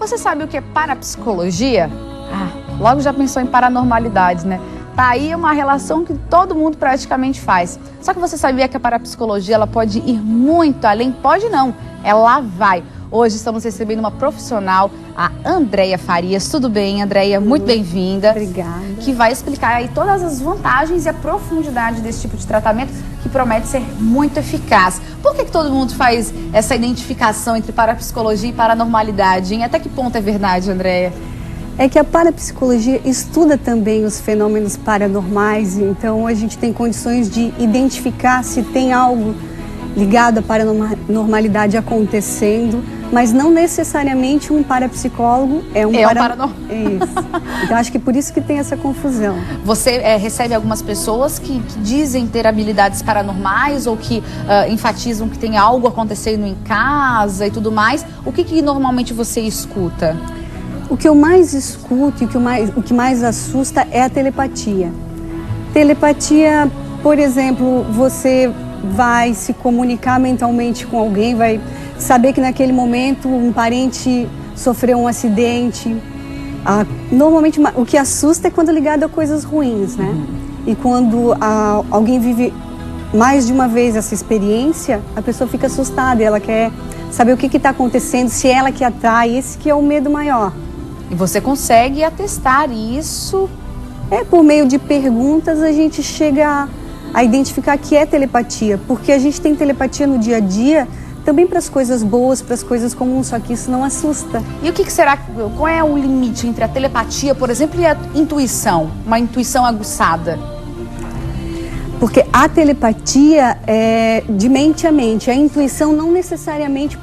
Você sabe o que é parapsicologia? Logo já pensou em paranormalidades, né? Tá aí uma relação que todo mundo praticamente faz. Só que você sabia que a parapsicologia ela pode ir muito além? Pode não, ela vai. Hoje estamos recebendo uma profissional, a Andréia Farias. Tudo bem, Andréia? Muito bem-vinda. Obrigada. Que vai explicar aí todas as vantagens e a profundidade desse tipo de tratamento que promete ser muito eficaz. Por que todo mundo faz essa identificação entre parapsicologia e paranormalidade, hein? Até que ponto é verdade, Andréia? É que a parapsicologia estuda também os fenômenos paranormais, então a gente tem condições de identificar se tem algo ligado à paranormalidade acontecendo, mas não necessariamente um parapsicólogo é um paranormal. É isso. Então acho que por isso que tem essa confusão. Você recebe algumas pessoas que dizem ter habilidades paranormais ou que enfatizam que tem algo acontecendo em casa e tudo mais. O que normalmente você escuta? O que eu mais escuto e o que mais assusta é a telepatia. Telepatia, por exemplo, você vai se comunicar mentalmente com alguém, vai saber que naquele momento um parente sofreu um acidente. Normalmente o que assusta é quando ligado a coisas ruins, né? E quando alguém vive mais de uma vez essa experiência, a pessoa fica assustada e ela quer saber o que está acontecendo, se é ela que atrai, esse que é o medo maior. E você consegue atestar isso? Por meio de perguntas a gente chega a identificar que é telepatia, porque a gente tem telepatia no dia a dia também para as coisas boas, para as coisas comuns, só que isso não assusta. E o que será, qual é o limite entre a telepatia, por exemplo, e a intuição, uma intuição aguçada? Porque a telepatia é de mente a mente, a intuição não necessariamente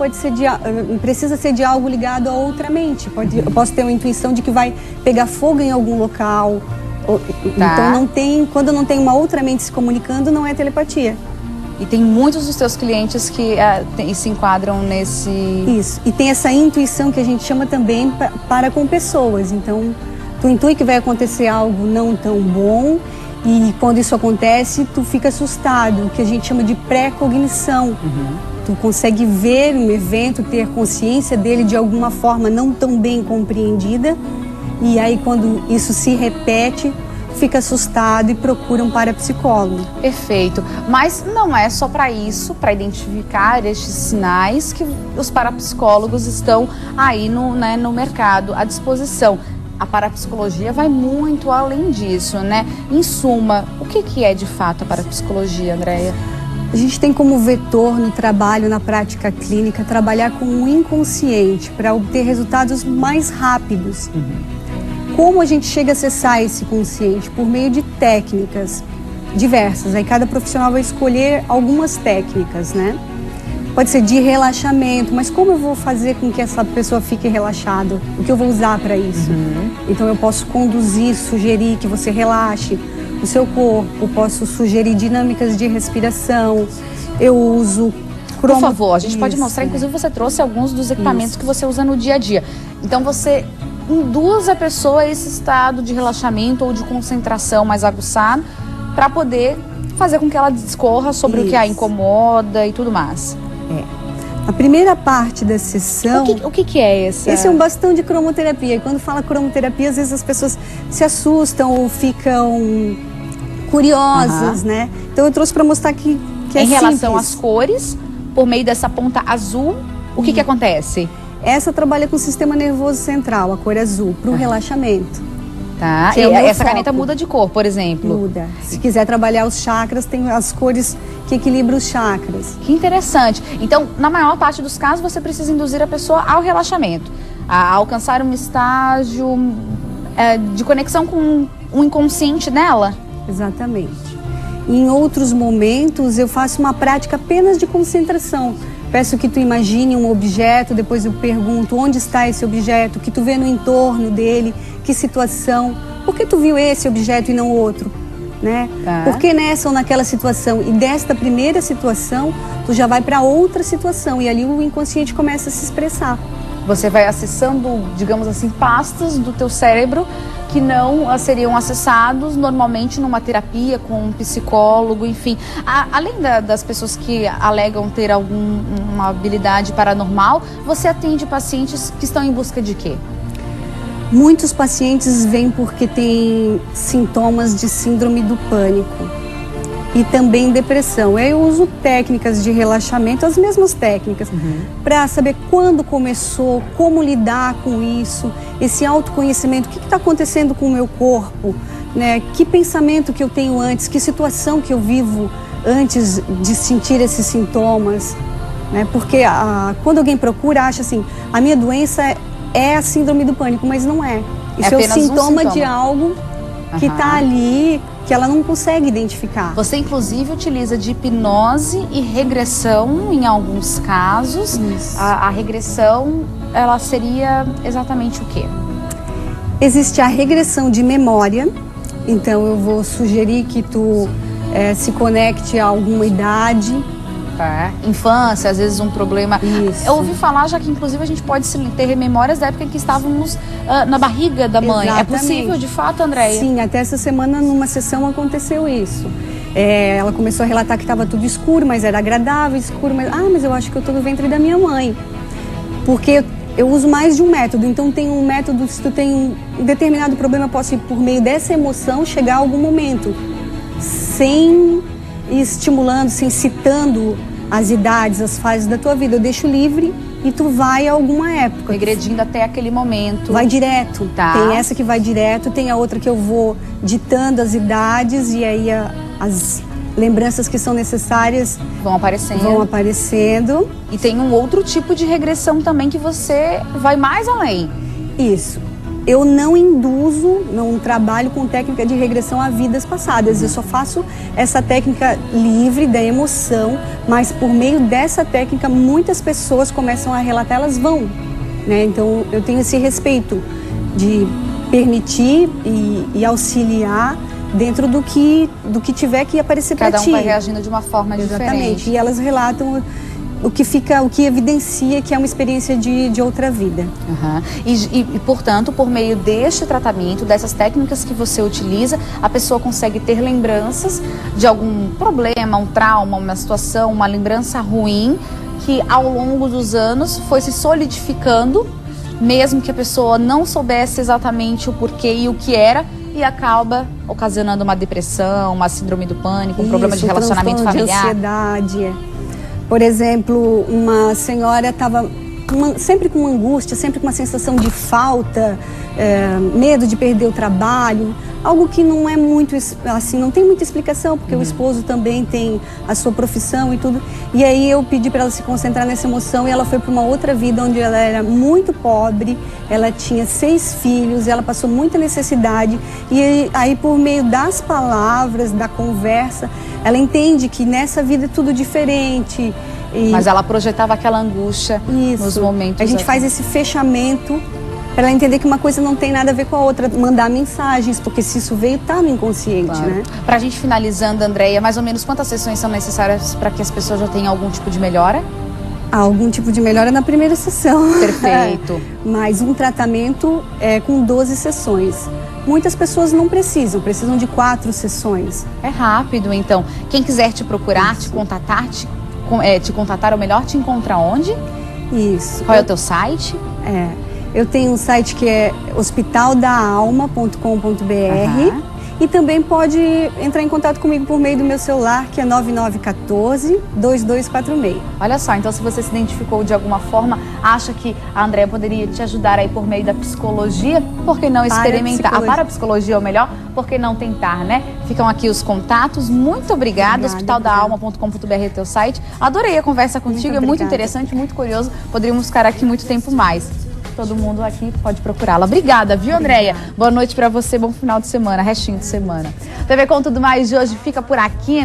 precisa ser de algo ligado a outra mente. Eu posso ter uma intuição de que vai pegar fogo em algum local. Então quando não tem uma outra mente se comunicando, não é telepatia. E tem muitos dos seus clientes que se enquadram nesse... Isso, e tem essa intuição que a gente chama também para com pessoas. Então, tu intui que vai acontecer algo não tão bom e quando isso acontece, tu fica assustado, o que a gente chama de pré-cognição. Tu consegue ver um evento, ter consciência dele de alguma forma não tão bem compreendida e aí quando isso se repete, fica assustado e procura um parapsicólogo. Perfeito. Mas não é só para isso, para identificar estes sinais que os parapsicólogos estão aí no mercado à disposição. A parapsicologia vai muito além disso, né? Em suma, o que é de fato a parapsicologia, Andréia? A gente tem como vetor no trabalho, na prática clínica, trabalhar com o inconsciente para obter resultados mais rápidos. Como a gente chega a acessar esse consciente? Por meio de técnicas diversas. Aí cada profissional vai escolher algumas técnicas, né? Pode ser de relaxamento, mas como eu vou fazer com que essa pessoa fique relaxada? O que eu vou usar para isso? Então eu posso conduzir, sugerir que você relaxe o seu corpo, posso sugerir dinâmicas de respiração, eu uso... Por favor, a gente pode mostrar, inclusive você trouxe alguns dos equipamentos que você usa no dia a dia. Então você induz a pessoa a esse estado de relaxamento ou de concentração mais aguçado para poder fazer com que ela discorra sobre o que a incomoda e tudo mais. A primeira parte da sessão... O que é essa? Esse é um bastão de cromoterapia. E quando fala cromoterapia, às vezes as pessoas se assustam ou ficam curiosas, né? Então eu trouxe para mostrar que é em relação simples. às cores, por meio dessa ponta azul, o que acontece? Essa trabalha com o sistema nervoso central, a cor azul, para o relaxamento. Tá, e essa caneta muda de cor, por exemplo? Muda. Se quiser trabalhar os chakras, tem as cores que equilibram os chakras. Que interessante. Então, na maior parte dos casos, você precisa induzir a pessoa ao relaxamento, a alcançar um estágio de conexão com o inconsciente dela? Exatamente. E em outros momentos, eu faço uma prática apenas de concentração. Peço que tu imagine um objeto, depois eu pergunto onde está esse objeto, o que tu vê no entorno dele, que situação, por que tu viu esse objeto e não outro, né? Por que nessa ou naquela situação? E desta primeira situação, tu já vai para outra situação e ali o inconsciente começa a se expressar. Você vai acessando, digamos assim, pastas do teu cérebro que não seriam acessados normalmente numa terapia com um psicólogo, enfim. Além das pessoas que alegam ter alguma habilidade paranormal, você atende pacientes que estão em busca de quê? Muitos pacientes vêm porque têm sintomas de síndrome do pânico e também depressão. Eu uso técnicas de relaxamento, as mesmas técnicas, para saber quando começou, como lidar com isso, esse autoconhecimento, o que está acontecendo com o meu corpo, né? Que pensamento que eu tenho antes, que situação que eu vivo antes de sentir esses sintomas, né? Porque quando alguém procura, acha assim, a minha doença é a síndrome do pânico, mas não é. Isso é o sintoma de algo que está ali, que ela não consegue identificar. Você, inclusive, utiliza de hipnose e regressão em alguns casos. Isso. A regressão, ela seria exatamente o quê? Existe a regressão de memória. Então, eu vou sugerir que tu se conecte a alguma idade. Infância, às vezes um problema. Isso. Eu ouvi falar já que inclusive a gente pode ter memórias da época em que estávamos na barriga da mãe. Exatamente. É possível, de fato, Andréia? Sim, até essa semana numa sessão aconteceu isso. Ela começou a relatar que estava tudo escuro, mas era agradável, escuro, mas eu acho que eu estou no ventre da minha mãe. Porque eu uso mais de um método, então tem um método, se tu tem um determinado problema, posso ir por meio dessa emoção chegar a algum momento, sem estimulando, sem citando as idades, as fases da tua vida. Eu deixo livre e tu vai a alguma época. Regredindo até aquele momento. Vai direto. Tá. Tem essa que vai direto, tem a outra que eu vou ditando as idades e aí as lembranças que são necessárias vão aparecendo. E tem um outro tipo de regressão também que você vai mais além. Isso. Eu não induzo, não trabalho com técnica de regressão a vidas passadas. Eu só faço essa técnica livre da emoção, mas por meio dessa técnica muitas pessoas começam a relatar, elas vão, né? Então eu tenho esse respeito de permitir e auxiliar dentro do que tiver que aparecer para ti. Cada um vai reagindo de uma forma Exatamente. diferente. E elas relatam o que evidencia que é uma experiência de outra vida. E, portanto, por meio deste tratamento, dessas técnicas que você utiliza, a pessoa consegue ter lembranças de algum problema, um trauma, uma situação, uma lembrança ruim, que ao longo dos anos foi se solidificando, mesmo que a pessoa não soubesse exatamente o porquê e o que era, e acaba ocasionando uma depressão, uma síndrome do pânico, um problema de relacionamento familiar. De ansiedade. Por exemplo, uma senhora estava sempre com angústia, sempre com uma sensação de falta, medo de perder o trabalho, algo que não é muito, assim, não tem muita explicação, porque o esposo também tem a sua profissão e tudo. E aí eu pedi para ela se concentrar nessa emoção e ela foi para uma outra vida onde ela era muito pobre, ela tinha 6 filhos, ela passou muita necessidade e aí por meio das palavras, da conversa, ela entende que nessa vida é tudo diferente. Mas ela projetava aquela angústia nos momentos. A gente faz esse fechamento para ela entender que uma coisa não tem nada a ver com a outra, mandar mensagens, porque se isso veio, tá no inconsciente, né? Pra gente finalizando, Andréia, mais ou menos quantas sessões são necessárias para que as pessoas já tenham algum tipo de melhora? Algum tipo de melhora na primeira sessão. Perfeito. Mas um tratamento com 12 sessões. Muitas pessoas não precisam de 4 sessões. É rápido, então. Quem quiser te procurar, te contatar, ou melhor, te encontra onde? Isso. Qual é o teu site? Eu tenho um site que é hospitaldaalma.com.br e também pode entrar em contato comigo por meio do meu celular, que é 9914-2246. Olha só, então se você se identificou de alguma forma, acha que a Andréia poderia te ajudar aí por meio da psicologia, por que não experimentar? A parapsicologia é o melhor, por que não tentar, né? Ficam aqui os contatos. Muito obrigada. Hospitaldaalma.com.br é teu site. Adorei a conversa contigo, é muito interessante, muito curioso. Poderíamos ficar aqui muito tempo mais. Todo mundo aqui pode procurá-la. Obrigada, viu, Andréia? Boa noite pra você, bom final de semana, restinho de semana. TV Com Tudo Mais de hoje fica por aqui.